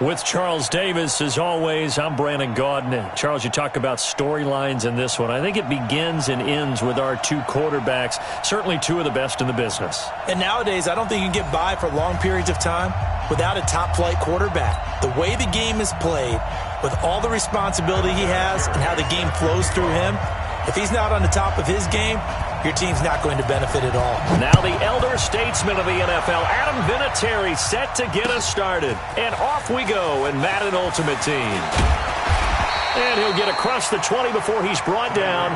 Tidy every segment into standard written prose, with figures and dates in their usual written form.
With Charles Davis, as always, I'm Brandon Gaudin. Charles, you talk about storylines in this one. I think it begins and ends with our two quarterbacks, certainly two of the best in the business. And nowadays, I don't think you can get by for long periods of time without a top-flight quarterback. The way the game is played, with all the responsibility he has and how the game flows through him, if he's not on the top of his game, your team's not going to benefit at all. Now the elder statesman of the NFL, Adam Vinatieri, set to get us started. And off we go in Madden Ultimate Team. And he'll get across the 20 before he's brought down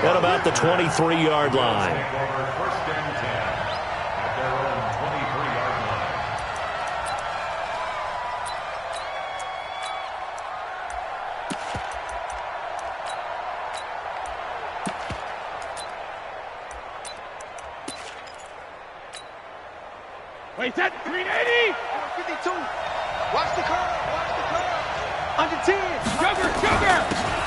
at about the 23-yard line. Wait, that 380! 52. Watch the curve. Under 10. Sugar.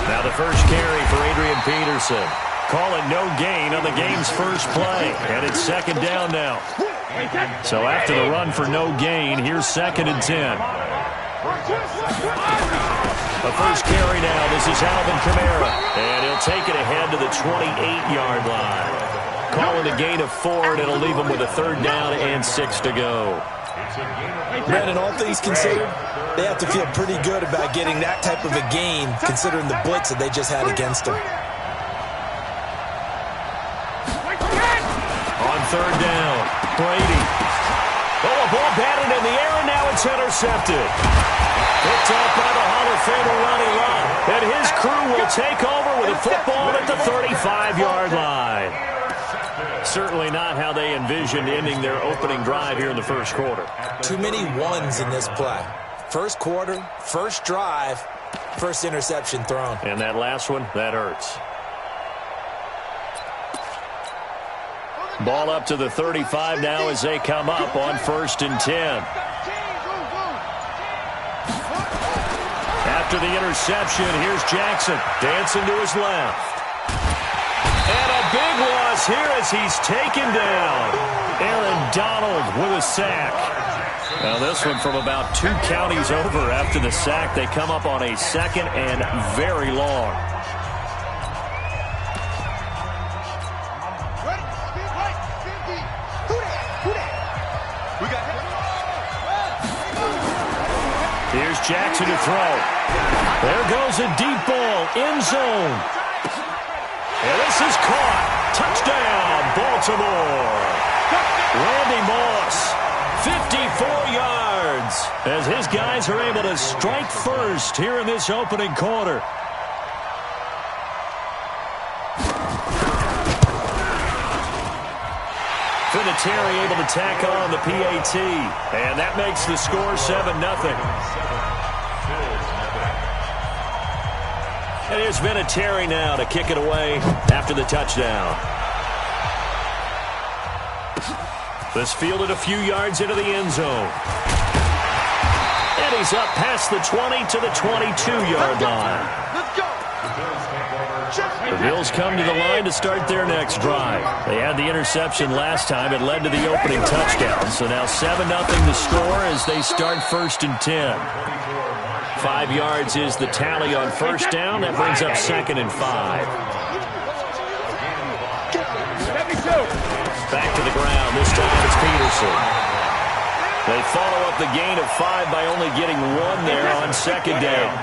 Now the first carry for Adrian Peterson. Call it no gain on the game's first play. And it's second down now. So after the run for no gain, here's 2nd and 10. The first carry now. This is Alvin Kamara. And he'll take it ahead to the 28-yard line. Calling a gain of 4, and it'll leave him with a 3rd down and 6 to go. Brandon, all things considered, they have to feel pretty good about getting that type of a gain, considering the blitz that they just had against them. On 3rd down, Brady. Oh, a ball batted in the air, and now it's intercepted. Picked up by the Hall of Famer Ronnie Lott. And his crew will take over with a football at the 35-yard line. Certainly not how they envisioned ending their opening drive here in the first quarter. Too many ones in this play. First quarter, first drive, first interception thrown. And that last one, that hurts. Ball up to the 35 now as they come up on 1st and 10. After the interception, here's Jackson dancing to his left. And a big loss here as he's taken down. Aaron Donald with a sack. Now this one from about 2 counties over after the sack. They come up on a 2nd and very long. Here's Jackson to throw. There goes a deep ball, end zone. And this is caught. Touchdown, Baltimore. Randy Moss, 54 yards, as his guys are able to strike first here in this opening quarter. Vinatieri able to tack on the PAT, and that makes the score 7-0. And here's Vinatieri now to kick it away after the touchdown. This fielded a few yards into the end zone. And he's up past the 20 to the 22-yard line. The Bills come to the line to start their next drive. They had the interception last time. It led to the opening touchdown. So now 7-0 the score as they start 1st and 10. 5 yards is the tally on 1st down. That brings up 2nd and 5. Back to the ground. This time it's Peterson. They follow up the gain of 5 by only getting 1 there on 2nd down.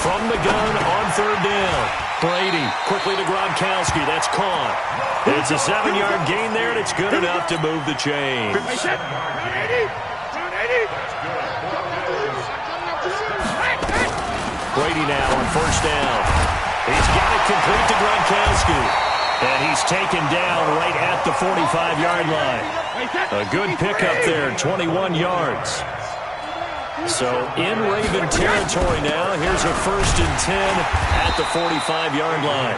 From the gun on 3rd down. Brady quickly to Gronkowski. That's caught. It's a 7-yard gain there, and it's good enough to move the chains. Brady now on 1st down. He's got it complete to Gronkowski. And he's taken down right at the 45-yard line. A good pickup there, 21 yards. So in Raven territory now. Here's a 1st and 10 at the 45-yard line.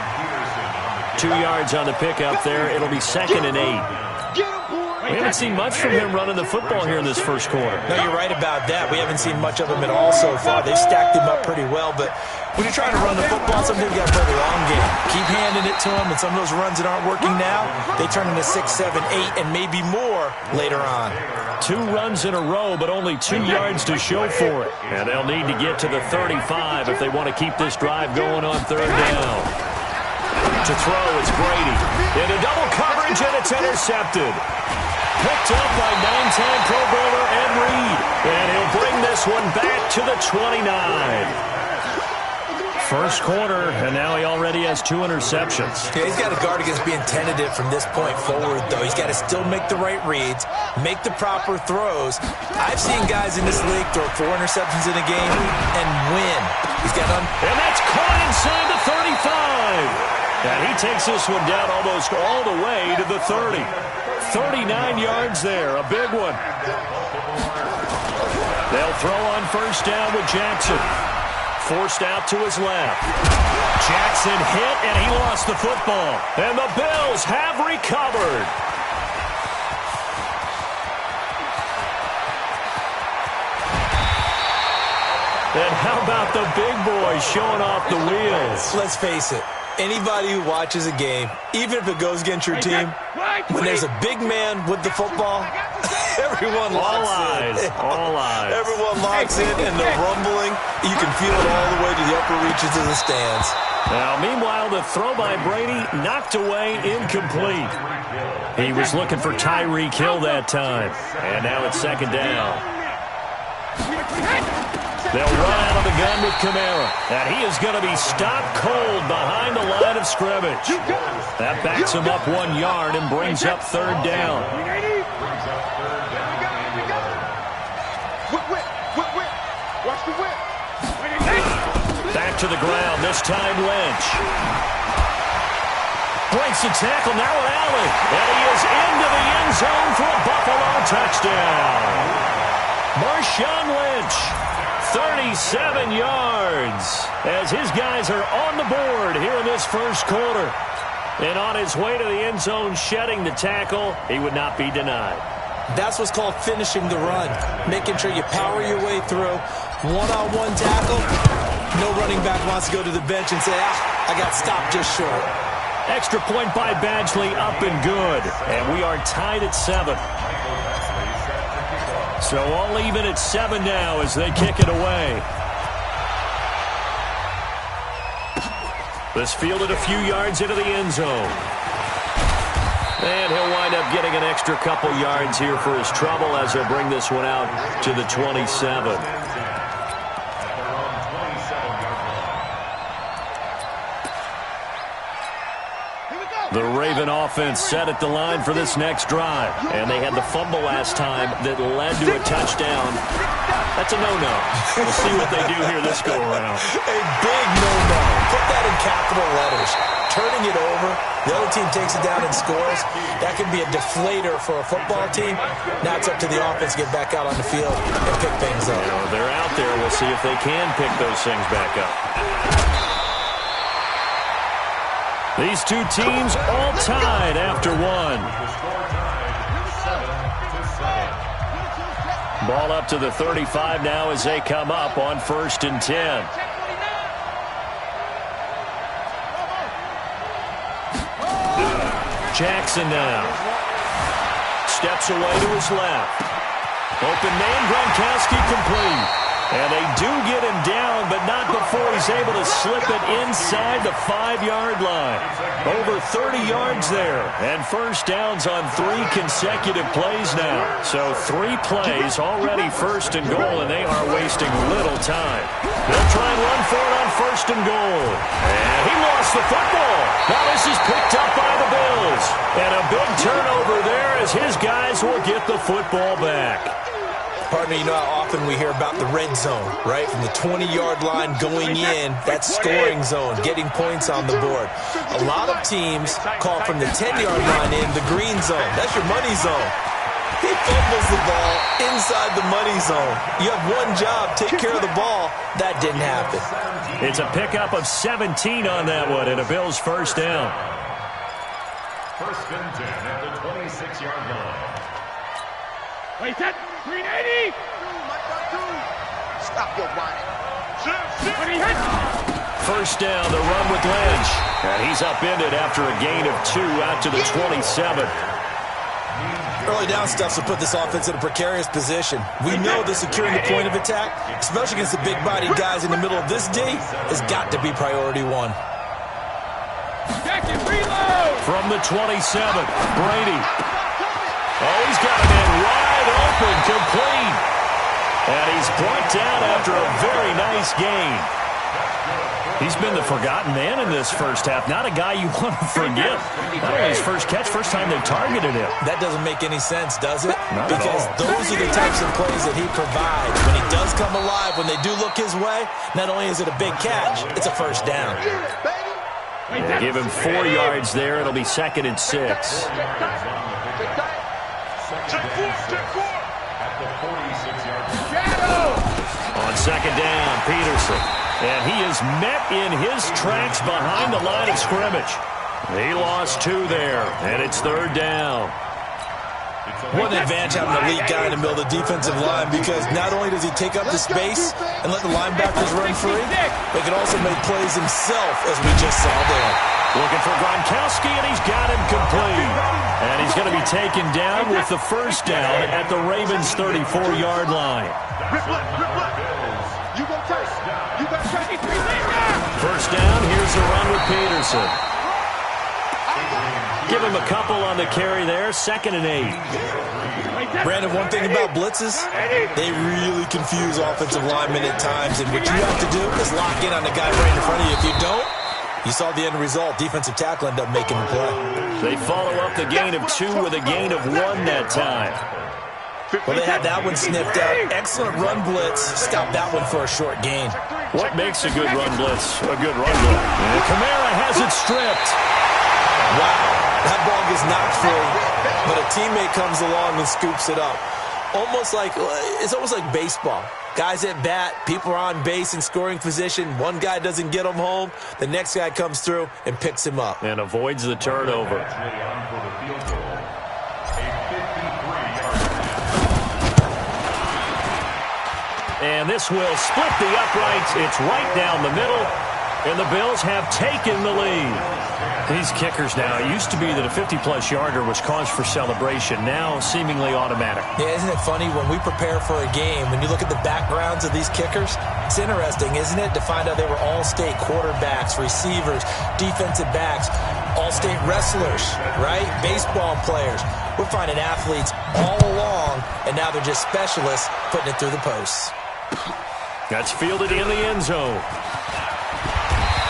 2 yards on the pickup there. It'll be 2nd and 8. We haven't seen much from him running the football here in this first quarter. No, you're right about that. We haven't seen much of him at all so far. They've stacked him up pretty pretty well, but when you're trying to run the football, sometimes you got to play the long game. Keep handing it to them, and some of those runs that aren't working now, they turn into 6, 7, 8, and maybe more later on. 2 runs in a row, but only 2 yards to show for it. And they'll need to get to the 35 if they want to keep this drive going on 3rd down. To throw, it's Brady. Into double coverage, and it's intercepted. Picked up by 9-time Pro Bowler Ed Reed. And he'll bring this one back to the 29. First quarter, and now he already has 2 interceptions. Yeah, he's got to guard against being tentative from this point forward, though. He's got to still make the right reads, make the proper throws. I've seen guys in this league throw 4 interceptions in a game and win. He's got and that's caught inside the 35. And he takes this one down almost all the way to the 30. 39 yards there, a big one. They'll throw on first down with Jackson. Forced out to his left. Jackson hit, and he lost the football. And the Bills have recovered. And how about the big boy showing off the wheels? Let's face it. Anybody who watches a game, even if it goes against your team, when there's a big man with the football, everyone locks in. All eyes. Everyone locks in, and the rumbling, you can feel it all the way to the upper reaches of the stands. Now, meanwhile, the throw by Brady knocked away, incomplete. He was looking for Tyreek Hill that time. And now it's 2nd down. They'll run out of the gun with Kamara. And he is going to be stopped cold behind the line of scrimmage. That backs him up 1 yard and brings up 3rd down. Watch the whip. Back to the ground, this time Lynch. Breaks the tackle, now Allen. And he is into the end zone for a Buffalo touchdown. Marshawn Lynch. 37 yards as his guys are on the board here in this first quarter. And on his way to the end zone, shedding the tackle, he would not be denied. That's what's called finishing the run, making sure you power your way through. One-on-one tackle, no running back wants to go to the bench and say, I got stopped just short. Extra point by Badgley, up and good. And we are tied at 7. So all even at 7 now as they kick it away. This fielded a few yards into the end zone. And he'll wind up getting an extra couple yards here for his trouble as he'll bring this one out to the 27. The Raven offense set at the line for this next drive. And they had the fumble last time that led to a touchdown. That's a no-no. We'll see what they do here this go-around. A big no-no. Put that in capital letters. Turning it over, the other team takes it down and scores. That could be a deflator for a football team. Now it's up to the offense to get back out on the field and pick things up. You know, they're out there. We'll see if they can pick those things back up. These two teams all tied after 1. Ball up to the 35 now as they come up on 1st and 10. Jackson now. Steps away to his left. Open man, Gronkowski complete. And they do get him down, but not before he's able to slip it inside the 5-yard line. Over 30 yards there. And first downs on 3 consecutive plays now. So 3 plays already 1st and goal, and they are wasting little time. They'll try and run for it on 1st and goal. And he lost the football. Now this is picked up by the Bills. And a big turnover there as his guys will get the football back. Partner, you know how often we hear about the red zone, right? From the 20-yard line going in, that scoring zone, getting points on the board. A lot of teams call from the 10-yard line in the green zone. That's your money zone. He fumbles the ball inside the money zone. You have one job, take care of the ball. That didn't happen. It's a pickup of 17 on that one and a Bills first down. 1st and 10 at the 26-yard line. Wait, that 380. Stop your whining. First down, the run with Lynch. And he's upended after a gain of 2 out to the 27. Early down stuff to put this offense in a precarious position. We know that securing the point of attack, especially against the big-bodied guys in the middle of this D, has got to be priority one. From the 27th, Brady. Oh, he's got him in wide open, complete. And he's brought down after a very nice gain. He's been the forgotten man in this first half. Not a guy you want to forget. Not only his first catch, first time they targeted him. That doesn't make any sense, does it? Not because at all. Those are the types of plays that he provides. When he does come alive, when they do look his way, not only is it a big catch, it's a first down. Give him 4 yards there. It'll be 2nd and 6. On 2nd down, Peterson. And he is met in his tracks behind the line of scrimmage. He lost 2 there, and it's 3rd down. What an advantage having an elite guy in the middle of the defensive line, because not only does he take up the space and let the linebackers run free, but he can also make plays himself, as we just saw there. Looking for Gronkowski, and he's got him complete. And he's going to be taken down with the first down at the Ravens' 34-yard line. First down, here's the run with Peterson. Give him a couple on the carry there, 2nd and 8. Brandon, one thing about blitzes, they really confuse offensive linemen at times, and what you have to do is lock in on the guy right in front of you. If you don't, you saw the end result. Defensive tackle ended up making the play. They follow up the gain of 2 with a gain of 1 that time. Well, they had that one sniffed out. Excellent run blitz. Stop that one for a short gain. What makes a good run blitz a good run blitz? And Kamara has it stripped. Wow, that ball gets knocked free, but a teammate comes along and scoops it up. It's almost like baseball. Guys at bat, people are on base in scoring position. One guy doesn't get him home. The next guy comes through and picks him up. And avoids the turnover. And this will split the uprights. It's right down the middle. And the Bills have taken the lead. These kickers now, it used to be that a 50-plus yarder was cause for celebration. Now, seemingly automatic. Yeah, isn't it funny when we prepare for a game, when you look at the backgrounds of these kickers, it's interesting, isn't it, to find out they were all-state quarterbacks, receivers, defensive backs, all-state wrestlers, right? Baseball players. We're finding athletes all along, and now they're just specialists putting it through the posts. That's fielded in the end zone.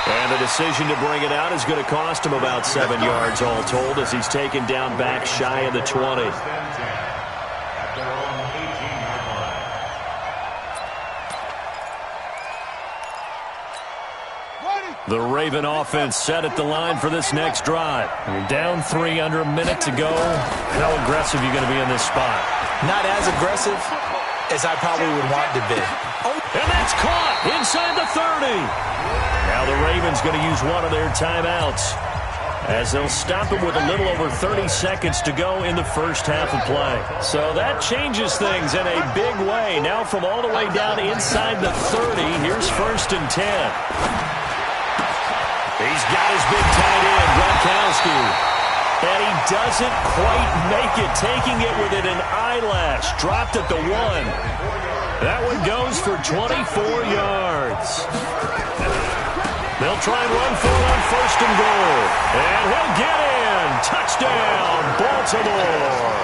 And the decision to bring it out is going to cost him about 7 yards all told, as he's taken down back shy of the 20. The Raven offense set at the line for this next drive. You're down 3 under a minute to go. How aggressive are you going to be in this spot? Not as aggressive as I probably would want to be. And that's caught inside the 30. Now the Ravens going to use one of their timeouts, as they'll stop him with a little over 30 seconds to go in the first half of play. So that changes things in a big way. Now from all the way down inside the 30, here's 1st and 10. He's got his big tight end, Gronkowski. And he doesn't quite make it, taking it within an eyelash. Dropped at the 1. That one goes for 24 yards. They'll try and run for it on 1st and goal. And he'll get in. Touchdown, Baltimore.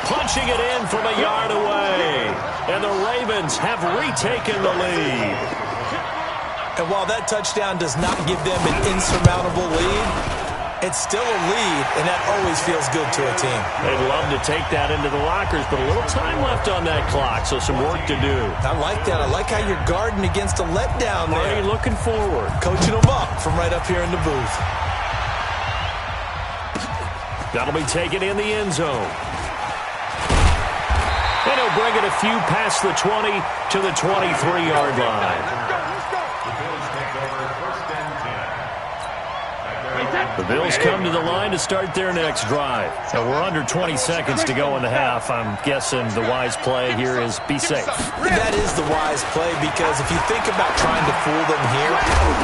Punching it in from a yard away. And the Ravens have retaken the lead. And while that touchdown does not give them an insurmountable lead, it's still a lead, and that always feels good to a team. They'd love to take that into the lockers, but a little time left on that clock, so some work to do. I like that. I like how you're guarding against a letdown there. Already looking forward. Coaching them up from right up here in the booth. That'll be taken in the end zone. And he'll bring it a few past the 20 to the 23-yard line. The Bills come to the line to start their next drive. Now we're under 20 seconds to go in the half. I'm guessing the wise play here is be safe. That is the wise play, because if you think about trying to fool them here,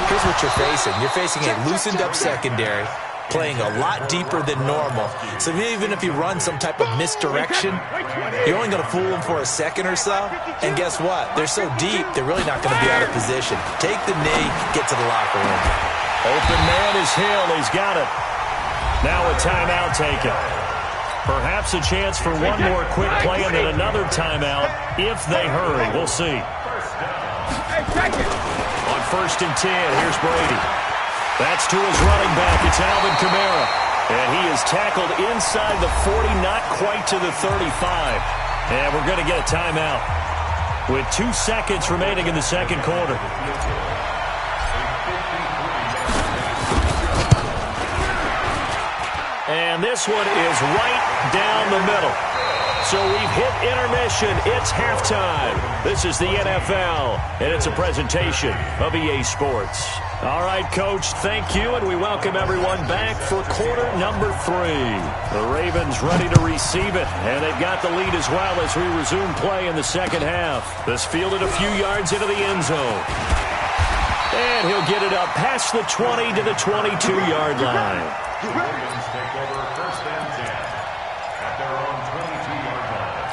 here's what you're facing. You're facing a loosened-up secondary, playing a lot deeper than normal. So even if you run some type of misdirection, you're only going to fool them for a second or so. And guess what? They're so deep, they're really not going to be out of position. Take the knee, get to the locker room. Open man is Hill. He's got it. Now a timeout taken. Perhaps a chance for one more quick play and then another timeout if they hurry. We'll see. On 1st and 10, here's Brady. That's to his running back. It's Alvin Kamara. And he is tackled inside the 40, not quite to the 35. And we're going to get a timeout with 2 seconds remaining in the second quarter. And this one is right down the middle. So we've hit intermission. It's halftime. This is the NFL, and it's a presentation of EA Sports. All right, Coach, thank you, and we welcome everyone back for quarter number 3. The Ravens ready to receive it, and they've got the lead as well as we resume play in the second half. This fielded a few yards into the end zone. And he'll get it up past the 20 to the 22-yard line. The Ravens take over 1st and 10 at their own 22-yard line.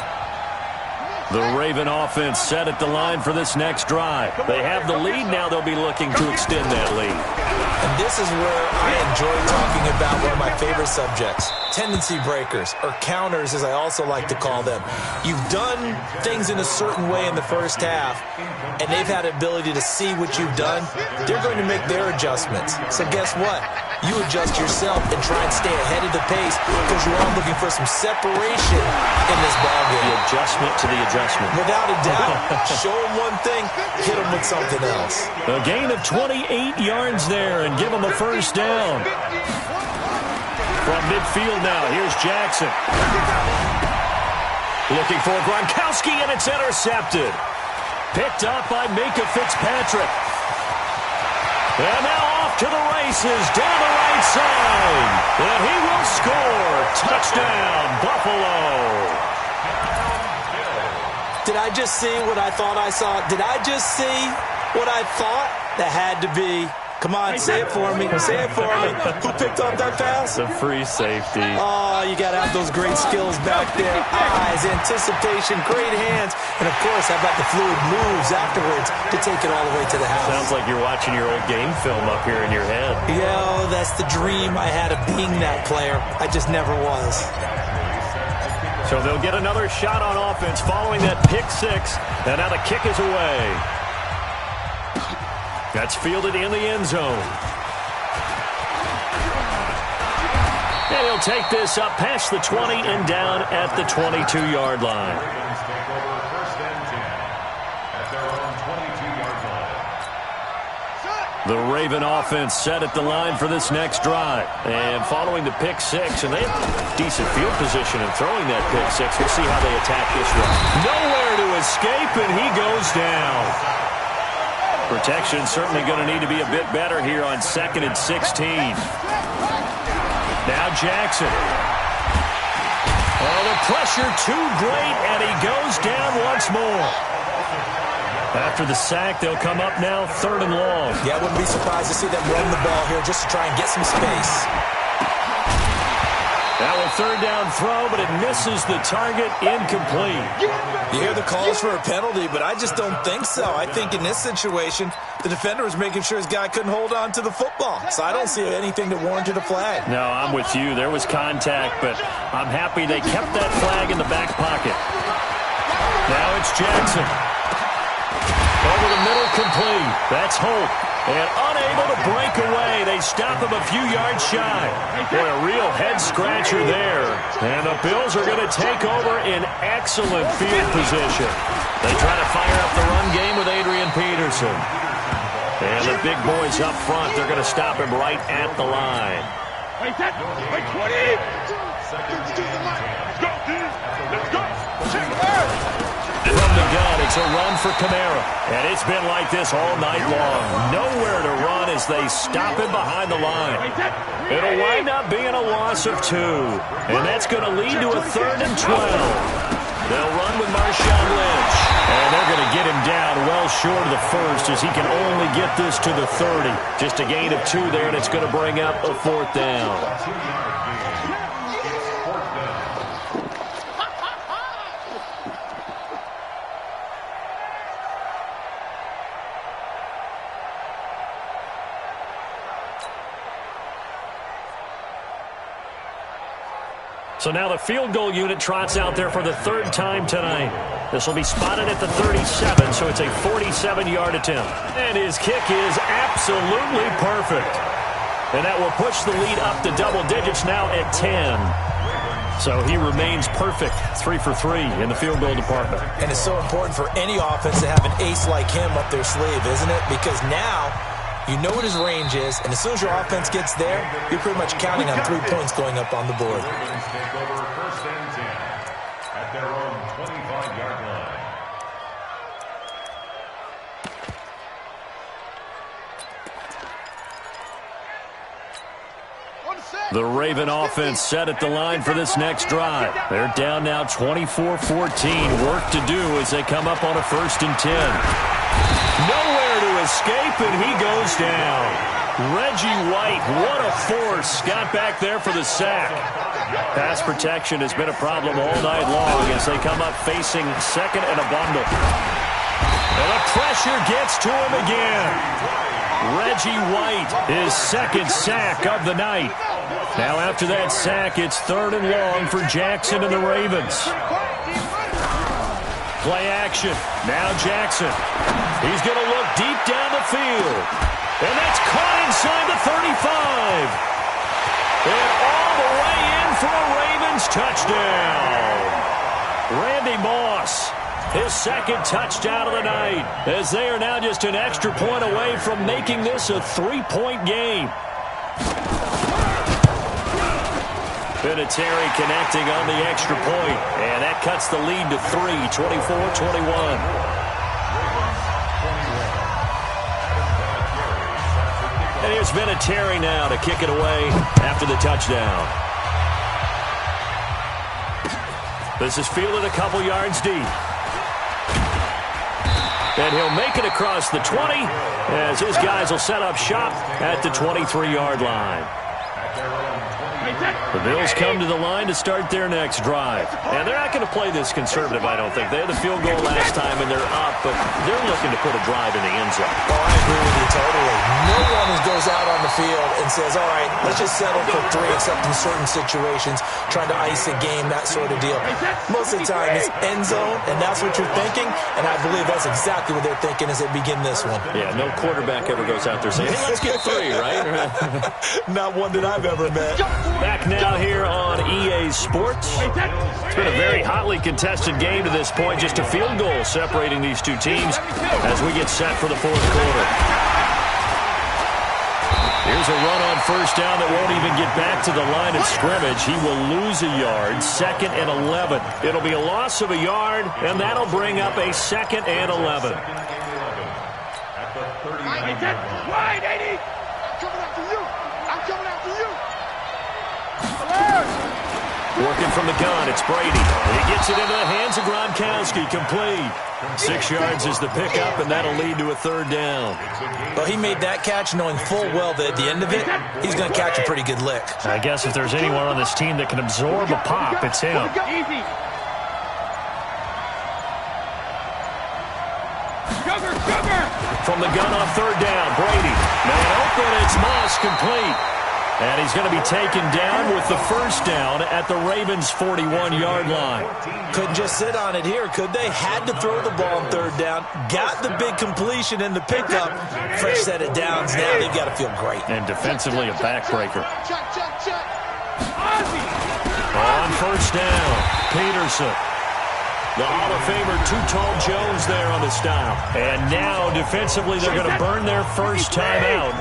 The Raven offense set at the line for this next drive. They have the lead. Now they'll be looking to extend that lead. And this is where I enjoy talking about one of my favorite subjects, tendency breakers, or counters as I also like to call them. You've done things in a certain way in the first half, and they've had the ability to see what you've done. They're going to make their adjustments. So guess what? You adjust yourself and try and stay ahead of the pace, because you're all looking for some separation in this ballgame. The adjustment to the adjustment. Without a doubt. Show them one thing, hit them with something else. A gain of 28 yards there and give them a first down. From midfield now, here's Jackson. Looking for Gronkowski, and it's intercepted. Picked up by Minka Fitzpatrick. And now off to the races, down the right side. And he will score. Touchdown, Buffalo. Did I just see what I thought I saw? Did I just see what I thought? That had to be. Come on, say it for me. Say it for me. Who picked up that pass? The free safety. Oh, you got to have those great skills back there. Eyes, anticipation, great hands. And, of course, how about the fluid moves afterwards to take it all the way to the house? Sounds like you're watching your old game film up here in your head. Yeah, that's the dream I had of being that player. I just never was. So they'll get another shot on offense following that pick 6. And now the kick is away. That's fielded in the end zone. And he'll take this up past the 20 and down at the 22-yard line. Ravens take over 1st and 10 at their own 22-yard line. The Raven offense set at the line for this next drive. And following the pick 6, and they have decent field position in throwing that pick 6. We'll see how they attack this one. Nowhere to escape, and he goes down. Protection certainly going to need to be a bit better here on 2nd and 16. Now Jackson. Oh, the pressure too great, and he goes down once more. After the sack, they'll come up now 3rd and long. Yeah, I wouldn't be surprised to see them run the ball here just to try and get some space. Now a 3rd down throw, but it misses the target, incomplete. You hear the calls for a penalty, but I just don't think so. I think in this situation, the defender was making sure his guy couldn't hold on to the football. So I don't see anything that warranted a flag. No, I'm with you. There was contact, but I'm happy they kept that flag in the back pocket. Now it's Jackson. Over the middle, complete. That's Holt. And unable to break away. They stop him a few yards shy. Boy, a real head-scratcher there. And the Bills are going to take over in excellent field position. They try to fire up the run game with Adrian Peterson. And the big boys up front, they're going to stop him right at the line. Wait, 20. Let's go, dude. Let's go. Check it. From the gun, it's a run for Kamara. And it's been like this all night long. Nowhere to run as they stop him behind the line. It'll wind up being a loss of 2. And that's going to lead to a 3rd and 12. They'll run with Marshawn Lynch. And they're going to get him down well short of the first as he can only get this to the 30. Just a gain of 2 there, and it's going to bring up a 4th down. So now the field goal unit trots out there for the 3rd time tonight. This will be spotted at the 37, so it's a 47-yard attempt. And his kick is absolutely perfect. And that will push the lead up to double digits now at 10. So he remains perfect, 3 for 3 in the field goal department. And it's so important for any offense to have an ace like him up their sleeve, isn't it? Because now you know what his range is, and as soon as your offense gets there, you're pretty much counting on 3 points going up on the board. Take over 1st and 10 at their own 25-yard line. The Raven offense set at the line for this next drive. They're down now 24-14. Work to do as they come up on a 1st and 10. Nowhere to escape, and he goes down. Reggie White, what a force. Got back there for the sack. Pass protection has been a problem all night long as they come up facing 2nd and a bundle. And the pressure gets to him again. Reggie White, his 2nd sack of the night. Now after that sack, it's 3rd and long for Jackson and the Ravens. Play action. Now Jackson. He's going to look deep down the field. And that's caught inside the 35. And all the way in for a Ravens touchdown. Randy Moss, his 2nd touchdown of the night, as they are now just an extra point away from making this a 3-point game. Vinatieri connecting on the extra point, and that cuts the lead to 3, 24-21. And here's Vinatieri now to kick it away after the touchdown. This is fielded a couple yards deep. And he'll make it across the 20 as his guys will set up shop at the 23-yard line. The Bills come to the line to start their next drive. And they're not going to play this conservative, I don't think. They had the field goal last time, and they're up, but they're looking to put a drive in the end zone. Oh, I agree with you totally. No one goes out on the field and says, all right, let's just settle for 3, except in certain situations, trying to ice a game, that sort of deal. Most of the time, it's end zone, and that's what you're thinking, and I believe that's exactly what they're thinking as they begin this one. Yeah, no quarterback ever goes out there saying, hey, let's get 3, right? Not one that I've ever met. Back now here on EA Sports. It's been a very hotly contested game to this point. Just a field goal separating these two teams as we get set for the 4th quarter. Here's a run on 1st down that won't even get back to the line of scrimmage. He will lose a yard. 2nd and 11. It'll be a loss of a yard, and that'll bring up a 2nd and 11. At the 39-yard line. Wide, 80. I'm coming after you. I'm coming after you. Working from the gun, it's Brady. And he gets it into the hands of Gronkowski, complete. 6 yards is the pickup, and that'll lead to a 3rd down. Well, he made that catch knowing full well that at the end of it, he's going to catch a pretty good lick. I guess if there's anyone on this team that can absorb a pop, it's him. Easy. Sugar. From the gun on 3rd down, Brady. Man open, it's Moss, complete. And he's going to be taken down with the 1st down at the Ravens' 41-yard line. Couldn't just sit on it here, could they? Had to throw the ball on 3rd down. Got the big completion in the pickup. Fresh set of downs now. They've got to feel great. And defensively, a backbreaker. Check. On 1st down, Peterson. The Hall of Famer, Too Tall Jones there on the stop. And now, defensively, they're going to burn their first time out.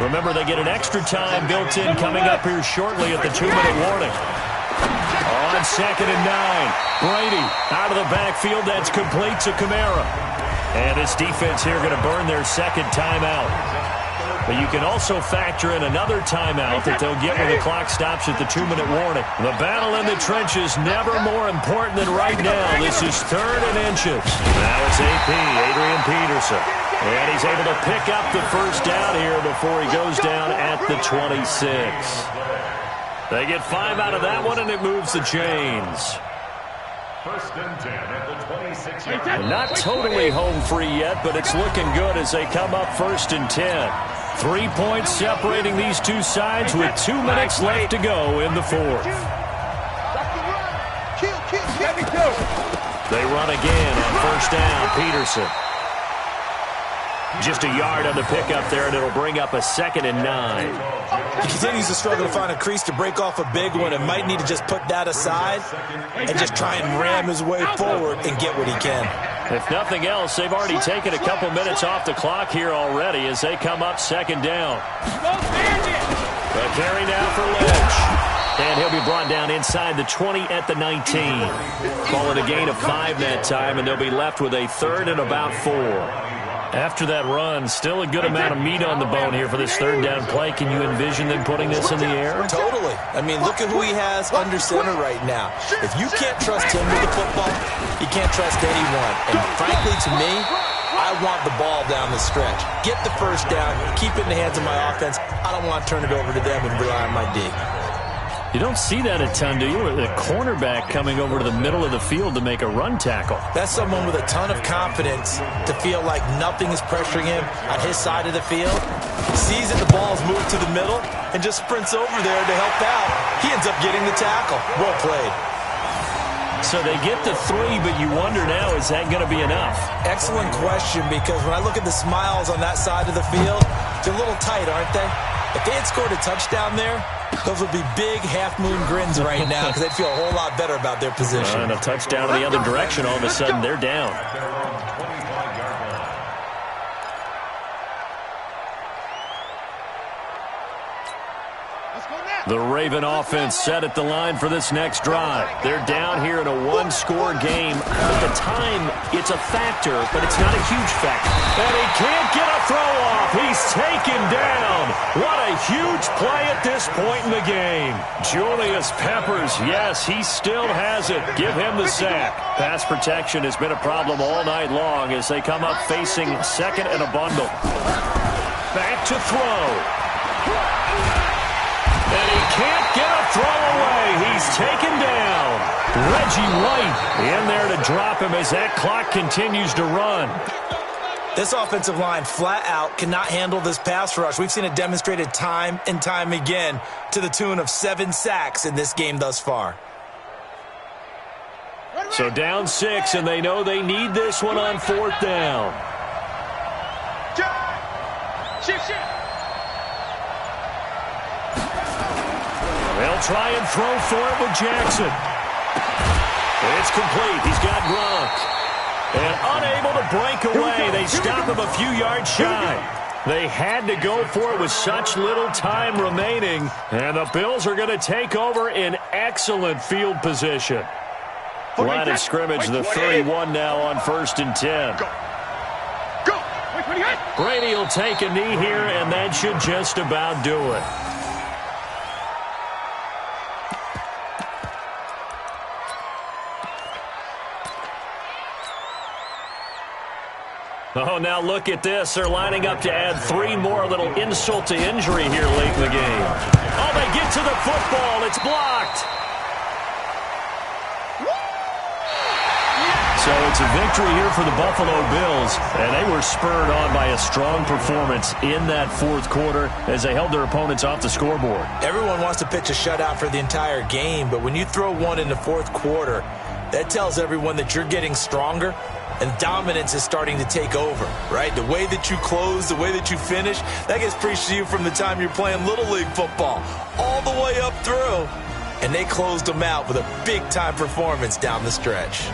Remember, they get an extra time built in coming up here shortly at the 2-minute warning. On 2nd and 9, Brady out of the backfield. That's complete to Kamara. And this defense here going to burn their 2nd timeout. But you can also factor in another timeout that they'll get when the clock stops at the 2-minute warning. The battle in the trenches never more important than right now. This is 3rd and inches. Now it's AP, Adrian Peterson. And he's able to pick up the first down here before he goes down at the 26. They get 5 out of that one, and it moves the chains. 1st and 10 at the 26-yard line. Not totally home free yet, but it's looking good as they come up 1st and 10. 3 points separating these two sides with 2 minutes left to go in the 4th. They run again on 1st down. Peterson. Just a yard on the pickup there, and it'll bring up a 2nd and 9. He continues to struggle to find a crease to break off a big one and might need to just put that aside and just try and ram his way forward and get what he can. If nothing else, they've already taken a couple minutes off the clock here already as they come up 2nd down. A carry now for Lynch. And he'll be brought down inside the 20 at the 19. Call it a gain of 5 that time, and they'll be left with a 3rd and about 4. After that run, still a good amount of meat on the bone here for this 3rd down play. Can you envision them putting this in the air? Totally. I mean, look at who he has under center right now. If you can't trust him with the football, you can't trust anyone. And frankly, to me, I want the ball down the stretch. Get the first down, keep it in the hands of my offense. I don't want to turn it over to them and rely on my D. You don't see that a ton, do you? The cornerback coming over to the middle of the field to make a run tackle. That's someone with a ton of confidence to feel like nothing is pressuring him on his side of the field. Sees that the ball's moved to the middle and just sprints over there to help out. He ends up getting the tackle. Well played. So they get the 3, but you wonder now, is that going to be enough? Excellent question, because when I look at the smiles on that side of the field, they're a little tight, aren't they? If they had scored a touchdown there, those would be big half-moon grins right now because they'd feel a whole lot better about their position. And a touchdown in the other direction, all of a sudden they're down. The Raven offense set at the line for this next drive. They're down here in a 1-score game. At the time, it's a factor, but it's not a huge factor. And he can't get a throw off. He's taken down. What a huge play at this point in the game. Julius Peppers, yes, he still has it. Give him the sack. Pass protection has been a problem all night long as they come up facing 2nd and a bundle. Back to throw. And he can't get a throw away. He's taken down. Reggie White in there to drop him as that clock continues to run. This offensive line flat out cannot handle this pass rush. We've seen it demonstrated time and time again to the tune of 7 sacks in this game thus far. So down 6, and they know they need this one on 4th down. Shift. They'll try and throw for it with Jackson. It's complete. He's got Gronk. And unable to break away. They stop him a few yards shy. They had to go for it with such little time remaining. And the Bills are going to take over in excellent field position. Line of scrimmage, the 31 now on 1st and 10. Brady will take a knee here, and that should just about do it. Oh, now look at this. They're lining up to add 3 more. A little insult to injury here late in the game. Oh, they get to the football. It's blocked. So it's a victory here for the Buffalo Bills, and they were spurred on by a strong performance in that 4th quarter as they held their opponents off the scoreboard. Everyone wants to pitch a shutout for the entire game, but when you throw one in the 4th quarter, that tells everyone that you're getting stronger and dominance is starting to take over, right? The way that you close, the way that you finish, that gets preached to you from the time you're playing Little League football all the way up through. And they closed them out with a big-time performance down the stretch.